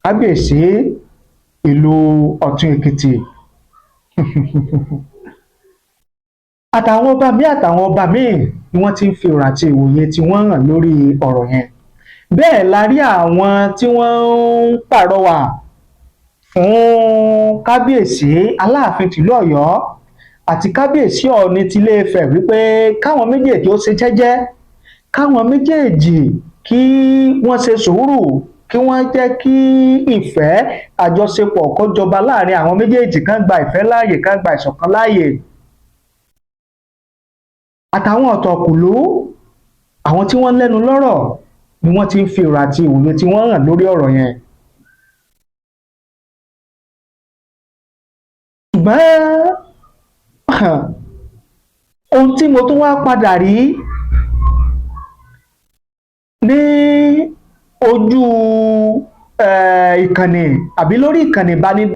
kábíyèsí ìlú Ọ̀tún Èkìtì àtàwọn ọba míì ni wọ́n ti ń fi ọ̀rọ̀ àti ìwòye tí wọ́n hàn lórí ọ̀rọ̀ yẹn. Bẹ́ẹ̀ la rí àwọn tí wọ́n ń pàrọwà fún kábíyèsí Aláàfin tìlú Ọ̀yọ́ àti kábíyèsí Ọọ̀ni ti Ilé Ifẹ̀ wípé káwọn méjèèjì ó ṣe jẹ́jẹ́, káwọn méjèèjì kí wọ́n ṣe sùúrù, kí wọ́n jẹ́ kí ìfẹ́ àjọṣepọ̀ kó jọba láàrin àwọn méjèèjì, kán gba ìfẹ́ láàyè, kán gba ìṣọ̀kan láàyè. Àtàwọn ọ̀tọ̀kùlú, àwọn tí wọ́n lẹ́nu lọ́rọ̀ ni wọ́n ti ń fi ọ̀rọ̀ àti ìwòye tí wọ́n hàn lórí ọ̀rọ̀ yẹn. Ṣùgbọ́n ohun tí mo tún wá padà rí ní ojú ìkànnì àbí lórí ìkànnì